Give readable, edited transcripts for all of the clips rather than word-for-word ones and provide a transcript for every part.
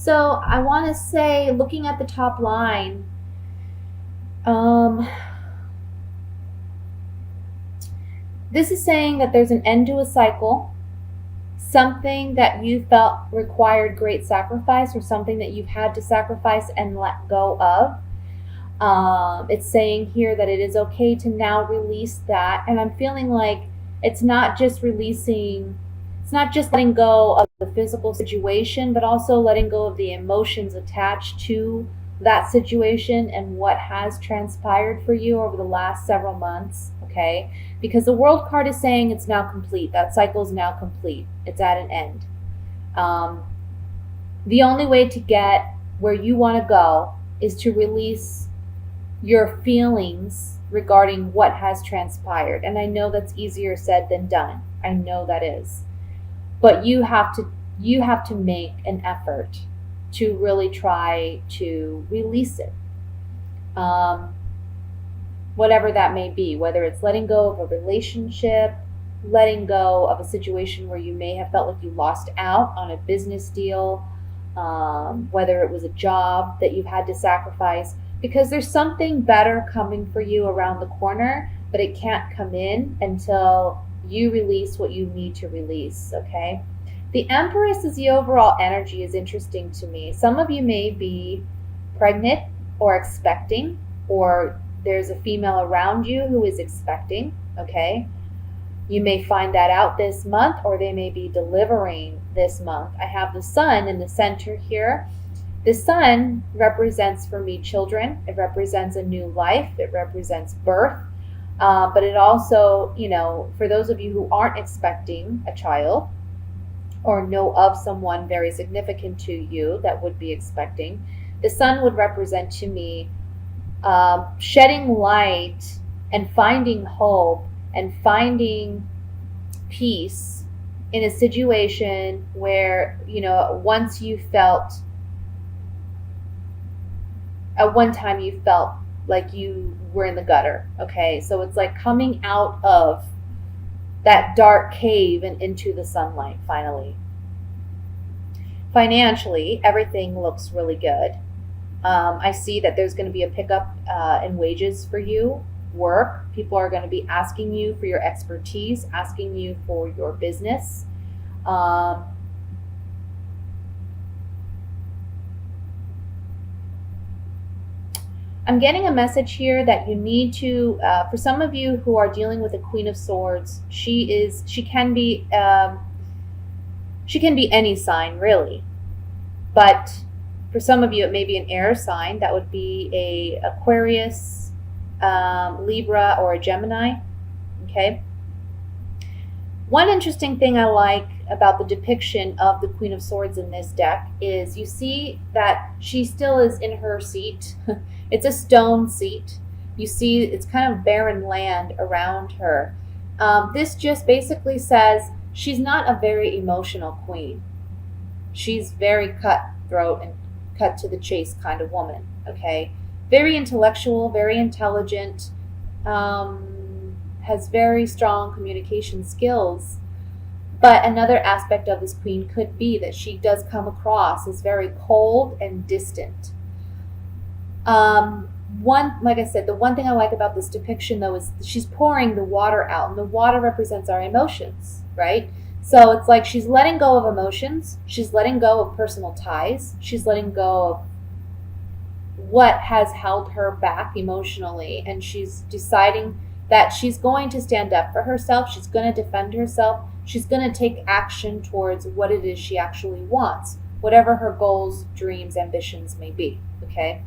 So I want to say, looking at the top line, um, this is saying that there's an end to a cycle, something that you felt required great sacrifice, or something that you've had to sacrifice and let go of. It's saying here that it is okay to now release that. And I'm feeling like it's not just releasing, it's not just letting go of the physical situation, but also letting go of the emotions attached to that situation and what has transpired for you over the last several months. Okay. Because the world card is saying it's now complete. That cycle is now complete. It's at an end. Um, the only way to get where you want to go is to release your feelings regarding what has transpired. And I know that's easier said than done. I know that is. But you have to make an effort to really try to release it. Um, Whatever that may be, whether it's letting go of a relationship, letting go of a situation where you may have felt like you lost out on a business deal, whether it was a job that you've had to sacrifice, because there's something better coming for you around the corner, but it can't come in until you release what you need to release, okay? The Empress is the overall energy is interesting to me. Some of you may be pregnant or expecting, or there's a female around you who is expecting, okay? You may find that out this month, or they may be delivering this month. I have the sun in the center here. The sun represents for me children. It represents a new life. It represents birth. But it also, for those of you who aren't expecting a child or know of someone very significant to you that would be expecting, the sun would represent to me shedding light and finding hope and finding peace in a situation where, once you felt, at one time you felt like you were in the gutter. Okay, so it's like coming out of that dark cave and into the sunlight finally. Financially, everything looks really good. I see that there's going to be a pickup in wages for you, work. People are going to be asking you for your expertise, asking you for your business. I'm getting a message here that you need to, for some of you who are dealing with the Queen of Swords, she can be any sign really, but for some of you, it may be an air sign. That would be a Aquarius, Libra, or a Gemini. Okay. One interesting thing I like about the depiction of the Queen of Swords in this deck is you see that she still is in her seat. It's a stone seat. You see it's kind of barren land around her. This just basically says she's not a very emotional queen. She's very cutthroat and cut to the chase kind of woman, okay? Very intellectual, very intelligent, has very strong communication skills. But another aspect of this queen could be that she does come across as very cold and distant. Like I said, the one thing I like about this depiction though is she's pouring the water out, and the water represents our emotions, right? So it's like she's letting go of emotions, she's letting go of personal ties, she's letting go of what has held her back emotionally, and she's deciding that she's going to stand up for herself, she's going to defend herself, she's going to take action towards what it is she actually wants, whatever her goals, dreams, ambitions may be, okay?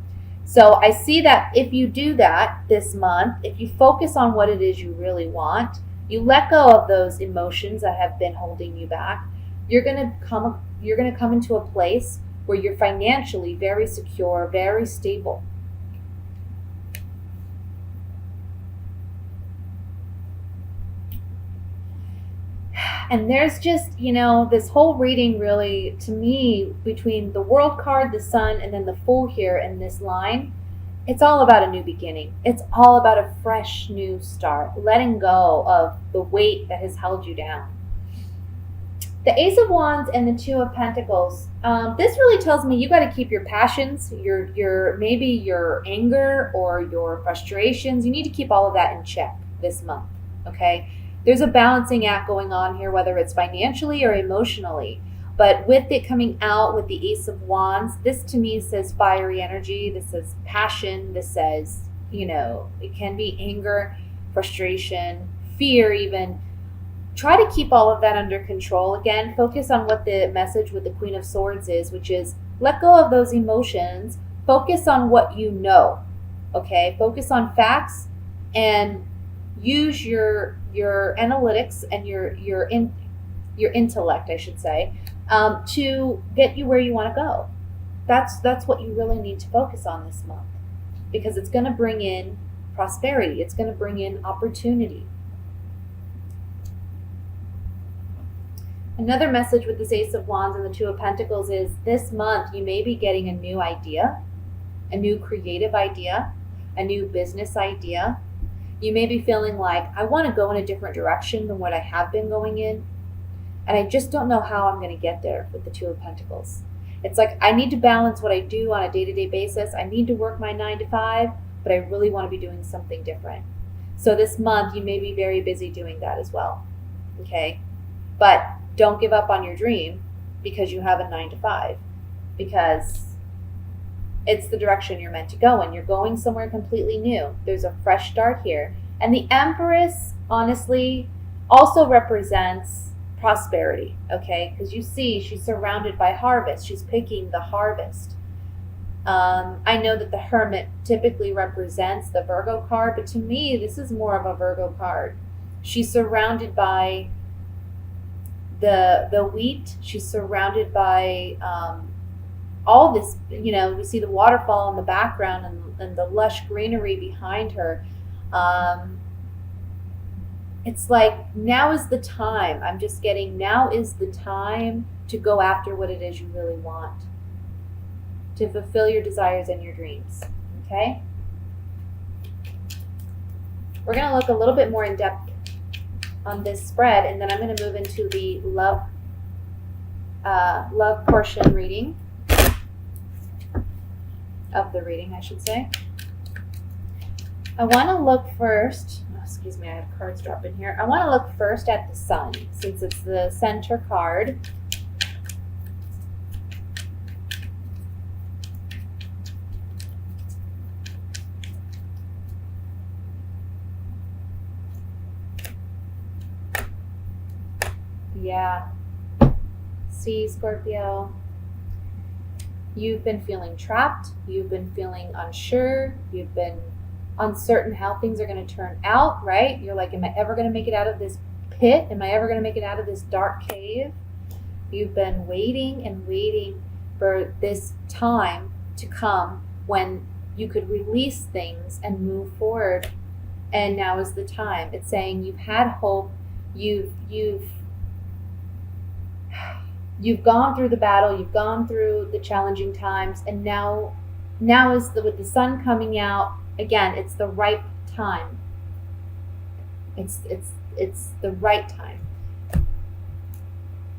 So I see that if you do that this month, if you focus on what it is you really want, you let go of those emotions that have been holding you back, you're going to come into a place where you're financially very secure, very stable. And there's just, this whole reading really, to me, between the World card, the Sun, and then the Fool here in this line, it's all about a new beginning. It's all about a fresh new start, letting go of the weight that has held you down. The Ace of Wands and the Two of Pentacles. This really tells me you got to keep your passions, your maybe your anger or your frustrations. You need to keep all of that in check this month. Okay, there's a balancing act going on here, whether it's financially or emotionally. But with it coming out with the Ace of Wands, this to me says fiery energy. This says passion. This says, it can be anger, frustration, fear, even. Try to keep all of that under control. Again, focus on what the message with the Queen of Swords is, which is let go of those emotions. Focus on what you know. Okay? Focus on facts and use your analytics and your intellect, I should say, to get you where you want to go. That's what you really need to focus on this month, because it's going to bring in prosperity. It's going to bring in opportunity. Another message with this Ace of Wands and the Two of Pentacles is this month you may be getting a new idea, a new creative idea, a new business idea. You may be feeling like, I want to go in a different direction than what I have been going in, and I just don't know how I'm going to get there with the Two of Pentacles. It's like I need to balance what I do on a day-to-day basis. I need to work my 9 to 5, but I really want to be doing something different. So this month you may be very busy doing that as well. Okay? But don't give up on your dream because you have a 9 to 5, because it's the direction you're meant to go in. You're going somewhere completely new. There's a fresh start here. And the Empress, honestly, also represents prosperity, okay? Because you see, she's surrounded by harvest. She's picking the harvest. I know that the Hermit typically represents the Virgo card, but to me, this is more of a Virgo card. She's surrounded by the wheat. She's surrounded by all this, we see the waterfall in the background and the lush greenery behind her. It's like, now is the time. I'm just getting, now is the time to go after what it is you really want, to fulfill your desires and your dreams. Okay? We're going to look a little bit more in depth on this spread, and then I'm going to move into the love portion reading of the reading, I should say. I want to look first, excuse me, I have cards dropping here. I want to look first at the Sun, since it's the center card. Yeah. See, Scorpio, you've been feeling trapped. You've been feeling unsure. You've been uncertain how things are going to turn out, right? You're like, am I ever going to make it out of this pit? Am I ever going to make it out of this dark cave? You've been waiting and waiting for this time to come when you could release things and move forward. And now is the time. It's saying you've had hope. You've gone through the battle. You've gone through the challenging times, and now is with the Sun coming out. Again, it's the right time. It's the right time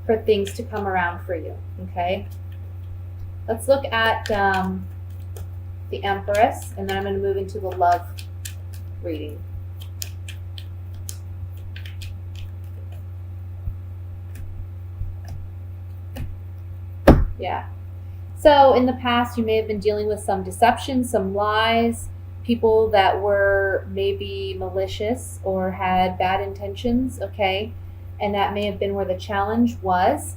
for things to come around for you. Okay. Let's look at the Empress, and then I'm going to move into the love reading. Yeah. So in the past, you may have been dealing with some deception, some lies, people that were maybe malicious or had bad intentions, okay? And that may have been where the challenge was.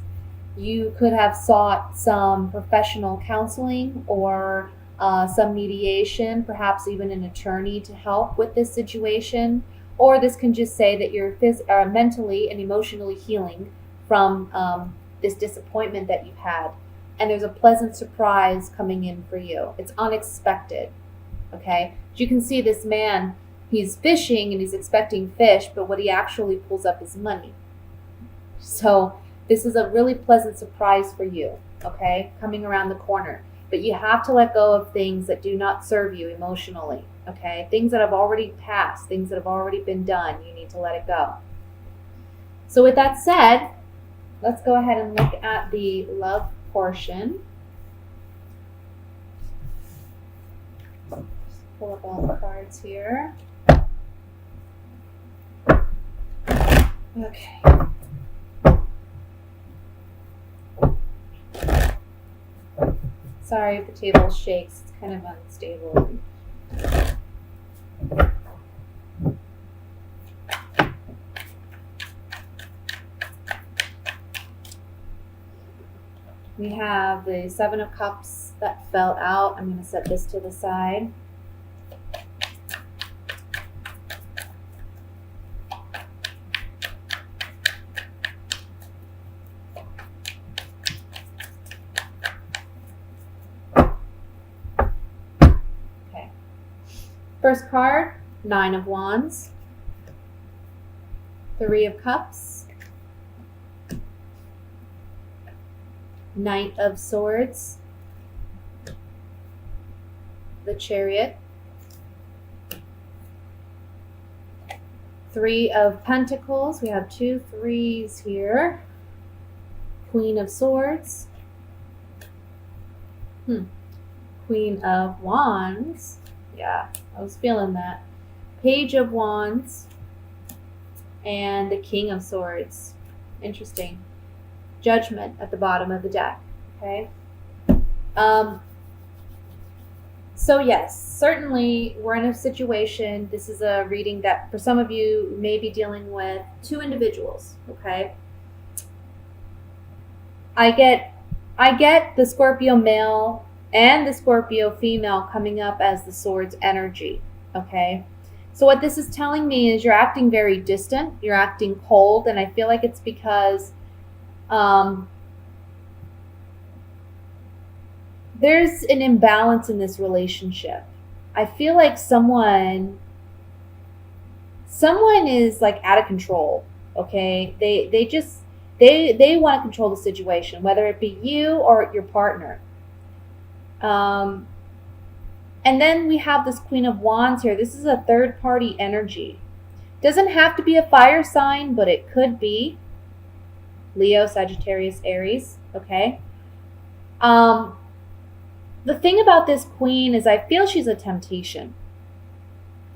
You could have sought some professional counseling or some mediation, perhaps even an attorney to help with this situation. Or this can just say that you're mentally and emotionally healing from this disappointment that you've had. And there's a pleasant surprise coming in for you. It's unexpected, okay? As you can see, this man, he's fishing and he's expecting fish, but what he actually pulls up is money. So this is a really pleasant surprise for you, okay? Coming around the corner. But you have to let go of things that do not serve you emotionally, okay? Things that have already passed, things that have already been done, you need to let it go. So with that said, let's go ahead and look at the love portion. Pull up all the cards here. Okay. Sorry if the table shakes. It's kind of unstable. We have the Seven of Cups that fell out. I'm going to set this to the side. Okay. First card, Nine of Wands. Three of Cups. Knight of Swords, the Chariot, Three of Pentacles. We have 2 3s here. Queen of Swords, Queen of Wands. Yeah, I was feeling that. Page of Wands, and the King of Swords. Interesting. Judgment at the bottom of the deck. Okay. So yes, certainly we're in a situation. This is a reading that for some of you may be dealing with 2 individuals. Okay. I get the Scorpio male and the Scorpio female coming up as the Swords energy. Okay. So what this is telling me is you're acting very distant. You're acting cold, and I feel like it's because there's an imbalance in this relationship. I feel like someone is like out of control. Okay, they want to control the situation, whether it be you or your partner. And then we have this Queen of Wands here. This is a third party energy. Doesn't have to be a fire sign, but it could be Leo, Sagittarius, Aries. Okay. The thing about this queen is I feel she's a temptation.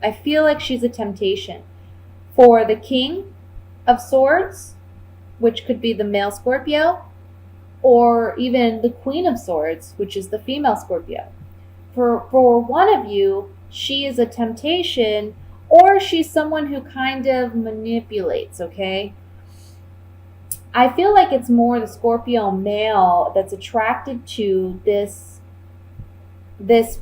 I feel like she's a temptation for the King of Swords, which could be the male Scorpio, or even the Queen of Swords, which is the female Scorpio. For one of you, she is a temptation, or she's someone who kind of manipulates, okay? I feel like it's more the Scorpio male that's attracted to this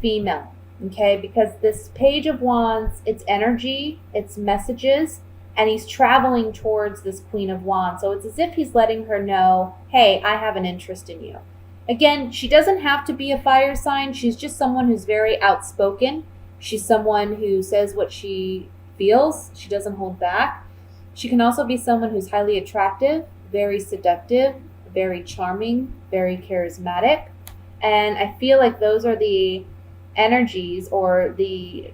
female, okay? Because this Page of Wands, it's energy, it's messages, and he's traveling towards this Queen of Wands. So it's as if he's letting her know, hey, I have an interest in you. Again, she doesn't have to be a fire sign. She's just someone who's very outspoken. She's someone who says what she feels. She doesn't hold back. She can also be someone who's highly attractive, very seductive, very charming, very charismatic. And I feel like those are the energies or the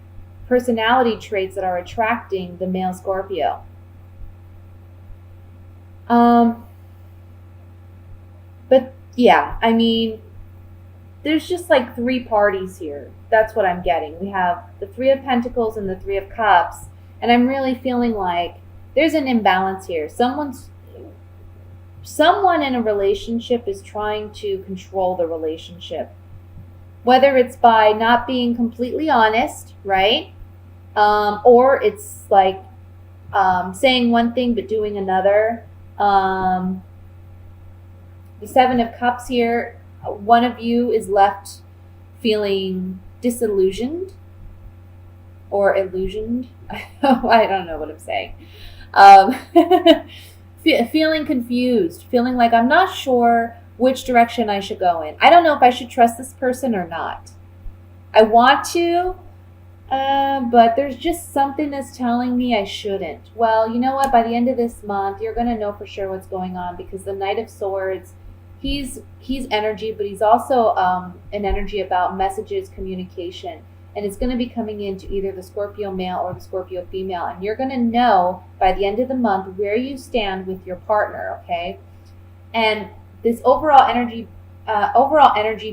personality traits that are attracting the male Scorpio. But yeah, I mean, there's just like 3 parties here. That's what I'm getting. We have the 3 of Pentacles and the 3 of Cups. And I'm really feeling like there's an imbalance here. Someone in a relationship is trying to control the relationship, whether it's by not being completely honest, right? Or it's like saying one thing but doing another. The 7 of Cups here, one of you is left feeling disillusioned or illusioned. I don't know what I'm saying. Feeling confused, feeling like I'm not sure which direction I should go in. I don't know if I should trust this person or not. I want to, but there's just something that's telling me I shouldn't. Well, you know what? By the end of this month, you're going to know for sure what's going on, because the Knight of Swords, he's energy, but he's also an energy about messages, communication. And it's going to be coming into either the Scorpio male or the Scorpio female. And you're going to know by the end of the month where you stand with your partner, okay? And this overall energy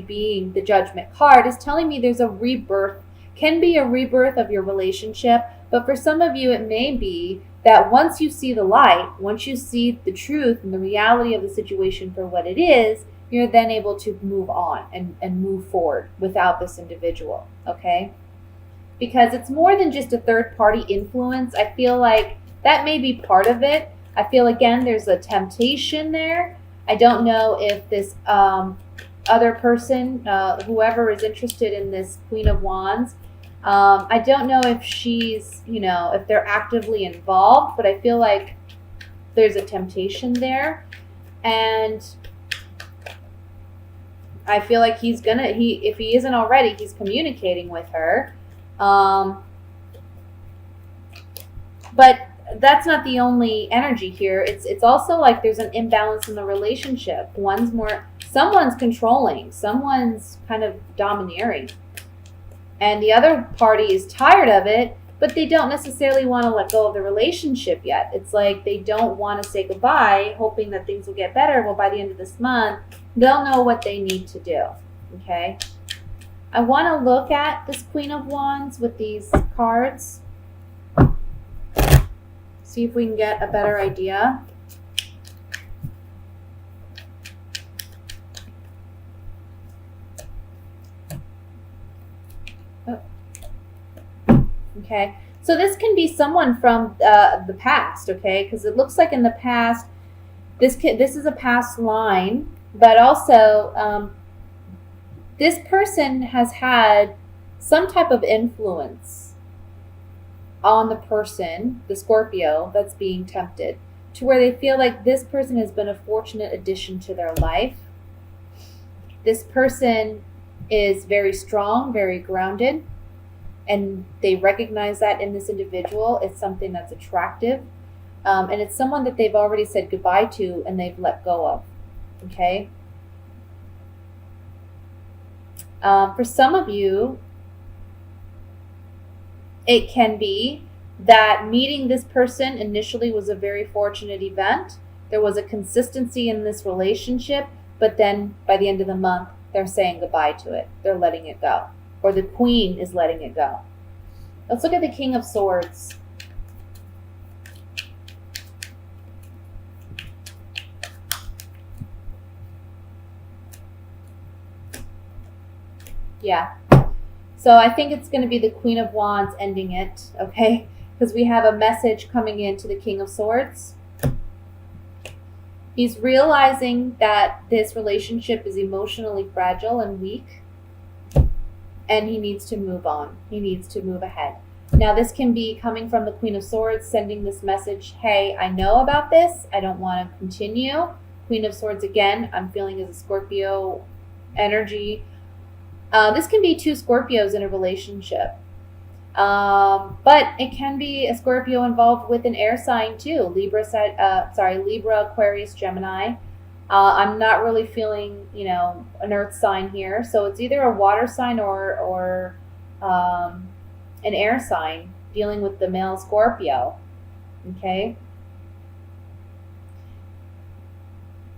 being the Judgment card is telling me there's a rebirth, can be a rebirth of your relationship. But for some of you, it may be that once you see the light, once you see the truth and the reality of the situation for what it is, you're then able to move on and move forward without this individual, okay? Because it's more than just a third party influence. I feel like that may be part of it. I feel, again, there's a temptation there. I don't know if this other person, whoever is interested in this Queen of Wands, I don't know if she's, if they're actively involved, but I feel like there's a temptation there. And I feel like if he isn't already, he's communicating with her. But that's not the only energy here. It's also like there's an imbalance in the relationship. Someone's controlling, someone's kind of domineering. And the other party is tired of it, but they don't necessarily want to let go of the relationship yet. It's like they don't want to say goodbye, hoping that things will get better. Well, by the end of this month, they'll know what they need to do, okay? I want to look at this Queen of Wands with these cards. See if we can get a better idea. Okay, so this can be someone from the past, okay? Because it looks like in the past, this is a past line, but also this person has had some type of influence on the person, the Scorpio, that's being tempted, to where they feel like this person has been a fortunate addition to their life. This person is very strong, very grounded, and they recognize that in this individual. It's something that's attractive, and it's someone that they've already said goodbye to and they've let go of, okay? For some of you, it can be that meeting this person initially was a very fortunate event. There was a consistency in this relationship, but then by the end of the month, they're saying goodbye to it. They're letting it go. Or the Queen is letting it go. Let's look at the King of Swords. Yeah. So I think it's going to be the Queen of Wands ending it, okay? Because we have a message coming in to the King of Swords. He's realizing that this relationship is emotionally fragile and weak, and he needs to move on. He needs to move ahead. Now, this can be coming from the Queen of Swords, sending this message, hey, I know about this. I don't want to continue. Queen of Swords, again, I'm feeling is a Scorpio energy. This can be two Scorpios in a relationship. But it can be a Scorpio involved with an air sign too. Libra, Aquarius, Gemini. I'm not really feeling, an earth sign here. So it's either a water sign or an air sign dealing with the male Scorpio. Okay.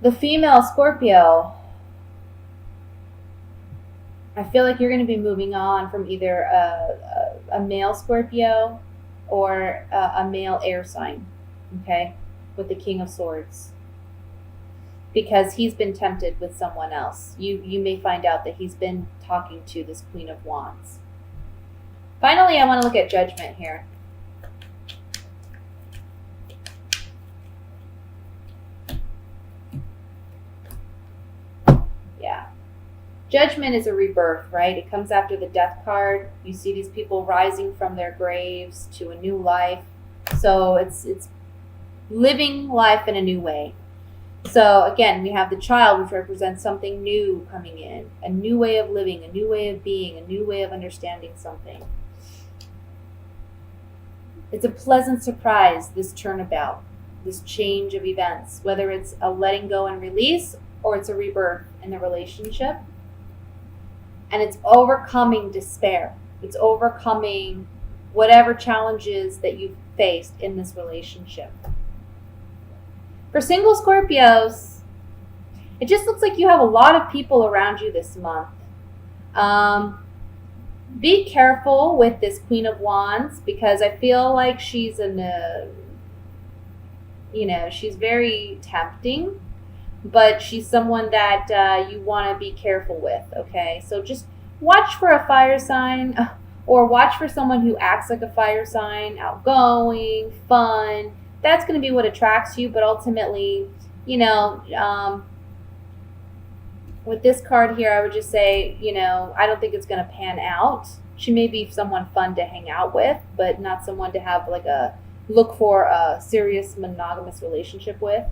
The female Scorpio, I feel like you're going to be moving on from either a male Scorpio or a male air sign, okay, with the King of Swords. Because he's been tempted with someone else. You may find out that he's been talking to this Queen of Wands. Finally, I want to look at Judgment here. Yeah. Judgment is a rebirth, right? It comes after the Death card. You see these people rising from their graves to a new life. So it's living life in a new way. So again, we have the Child, which represents something new coming in, a new way of living, a new way of being, a new way of understanding something. It's a pleasant surprise, this turnabout, this change of events, whether it's a letting go and release or it's a rebirth in the relationship. And it's overcoming despair. It's overcoming whatever challenges that you've faced in this relationship. For single Scorpios, It just looks like you have a lot of people around you this month. Be careful with this Queen of Wands, because I feel like she's she's very tempting, but she's someone that you want to be careful with, okay? So just watch for a fire sign, or watch for someone who acts like a fire sign, outgoing, fun. That's going to be what attracts you, but ultimately, with this card here, I would just say, I don't think it's going to pan out. She may be someone fun to hang out with, but not someone to have like a look for a serious monogamous relationship with.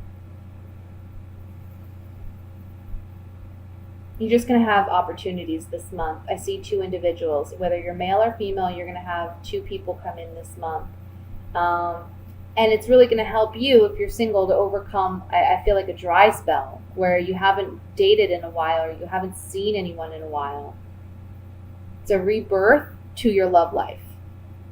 You're just going to have opportunities this month. I see two individuals. Whether you're male or female, you're going to have two people come in this month. And it's really going to help you, if you're single, to overcome, I feel like, a dry spell where you haven't dated in a while, or you haven't seen anyone in a while. It's a rebirth to your love life.